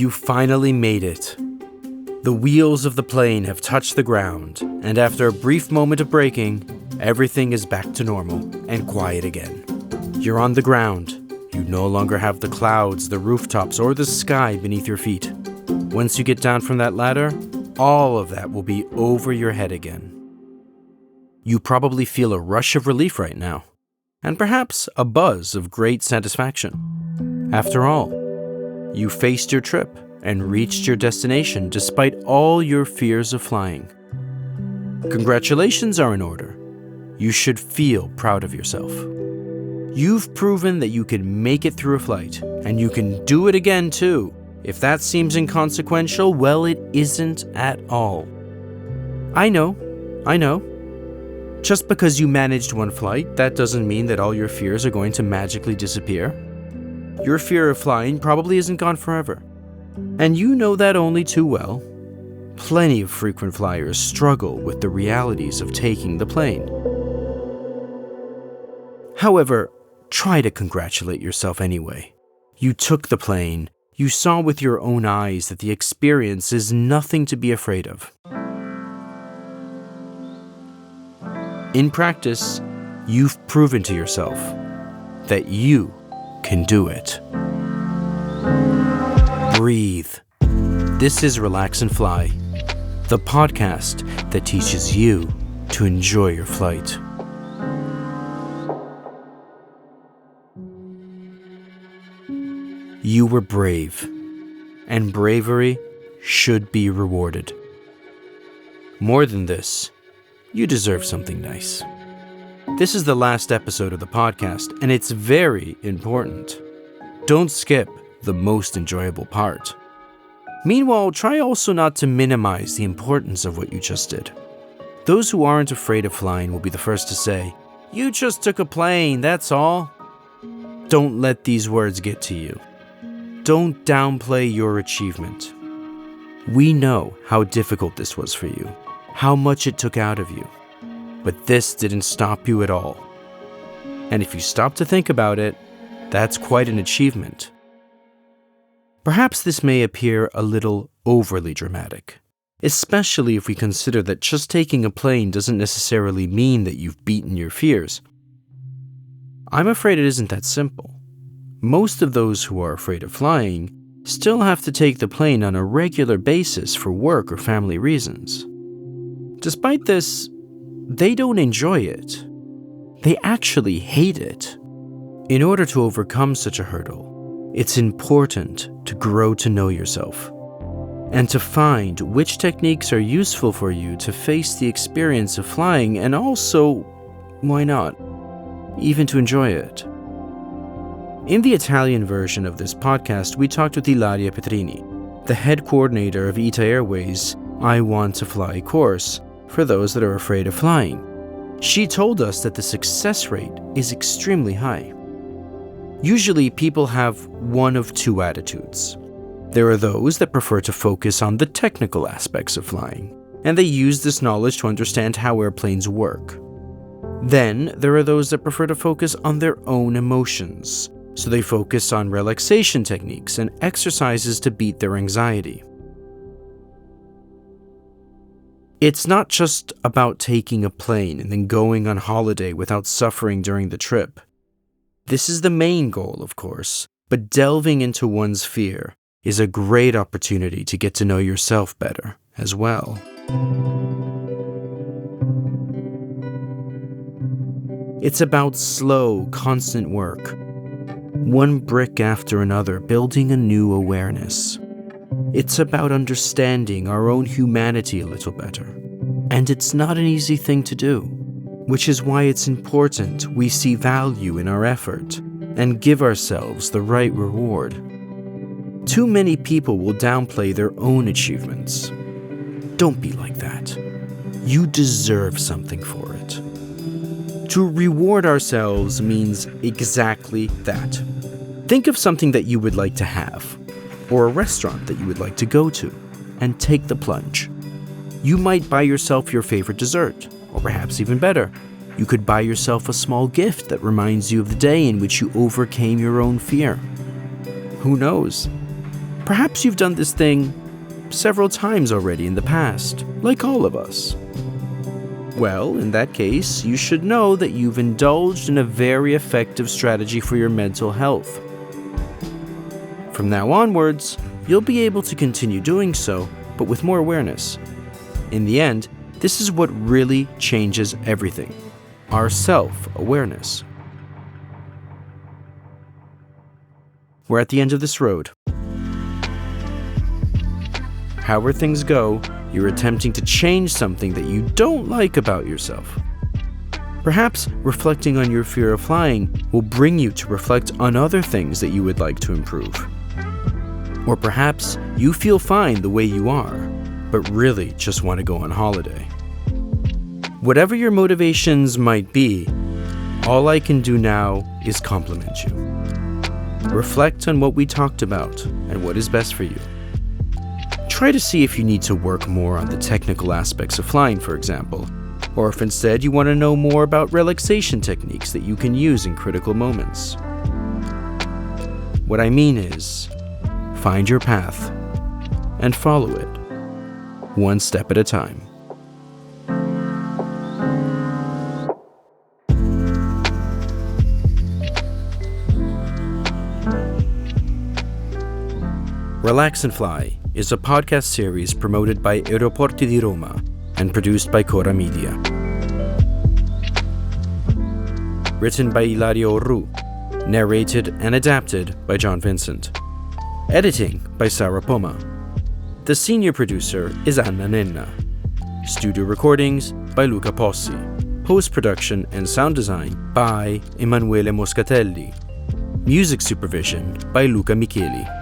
You finally made it. The wheels of the plane have touched the ground, and after a brief moment of braking, everything is back to normal and quiet again. You're on the ground. You no longer have the clouds, the rooftops, or the sky beneath your feet. Once you get down from that ladder, all of that will be over your head again. You probably feel a rush of relief right now, and perhaps a buzz of great satisfaction. After all, you faced your trip and reached your destination despite all your fears of flying. Congratulations are in order. You should feel proud of yourself. You've proven that you can make it through a flight, and you can do it again too. If that seems inconsequential, well, it isn't at all. I know. Just because you managed one flight, that doesn't mean that all your fears are going to magically disappear. Your fear of flying probably isn't gone forever. And you know that only too well. Plenty of frequent flyers struggle with the realities of taking the plane. However, try to congratulate yourself anyway. You took the plane. You saw with your own eyes that the experience is nothing to be afraid of. In practice, you've proven to yourself that you can do it. Breathe. This is Relax and Fly, the podcast that teaches you to enjoy your flight. You were brave, and bravery should be rewarded. More than this, you deserve something nice. This is the last episode of the podcast, and it's very important. Don't skip the most enjoyable part. Meanwhile, try also not to minimize the importance of what you just did. Those who aren't afraid of flying will be the first to say, "You just took a plane, that's all." Don't let these words get to you. Don't downplay your achievement. We know how difficult this was for you, how much it took out of you. But this didn't stop you at all. And if you stop to think about it, that's quite an achievement. Perhaps this may appear a little overly dramatic, especially if we consider that just taking a plane doesn't necessarily mean that you've beaten your fears. I'm afraid it isn't that simple. Most of those who are afraid of flying still have to take the plane on a regular basis for work or family reasons. Despite this, they don't enjoy it. They actually hate it. In order to overcome such a hurdle, it's important to grow to know yourself and to find which techniques are useful for you to face the experience of flying and also, why not, even to enjoy it. In the Italian version of this podcast, we talked with Ilaria Petrini, the head coordinator of ITA Airways' I Want to Fly course for those that are afraid of flying. She told us that the success rate is extremely high. Usually, people have one of two attitudes. There are those that prefer to focus on the technical aspects of flying, and they use this knowledge to understand how airplanes work. Then, there are those that prefer to focus on their own emotions, so they focus on relaxation techniques and exercises to beat their anxiety. It's not just about taking a plane and then going on holiday without suffering during the trip. This is the main goal, of course, but delving into one's fear is a great opportunity to get to know yourself better as well. It's about slow, constant work. One brick after another, building a new awareness. It's about understanding our own humanity a little better. And it's not an easy thing to do, which is why it's important we see value in our effort and give ourselves the right reward. Too many people will downplay their own achievements. Don't be like that. You deserve something for it. To reward ourselves means exactly that. Think of something that you would like to have, or a restaurant that you would like to go to, and take the plunge. You might buy yourself your favorite dessert, or perhaps even better, you could buy yourself a small gift that reminds you of the day in which you overcame your own fear. Who knows? Perhaps you've done this thing several times already in the past, like all of us. Well, in that case, you should know that you've indulged in a very effective strategy for your mental health. From now onwards, you'll be able to continue doing so, but with more awareness. In the end, this is what really changes everything: our self-awareness. We're at the end of this road. However things go, you're attempting to change something that you don't like about yourself. Perhaps reflecting on your fear of flying will bring you to reflect on other things that you would like to improve. Or perhaps you feel fine the way you are, but really just want to go on holiday. Whatever your motivations might be, all I can do now is compliment you. Reflect on what we talked about and what is best for you. Try to see if you need to work more on the technical aspects of flying, for example, or if instead you want to know more about relaxation techniques that you can use in critical moments. What I mean is, find your path and follow it, one step at a time. Relax and Fly is a podcast series promoted by Aeroporti di Roma and produced by Cora Media. Written by Ilario Orru, narrated and adapted by John Vincent. Editing by Sarah Poma. The senior producer is Anna Nenna. Studio recordings by Luca Possi. Post-production and sound design by Emanuele Moscatelli. Music supervision by Luca Micheli.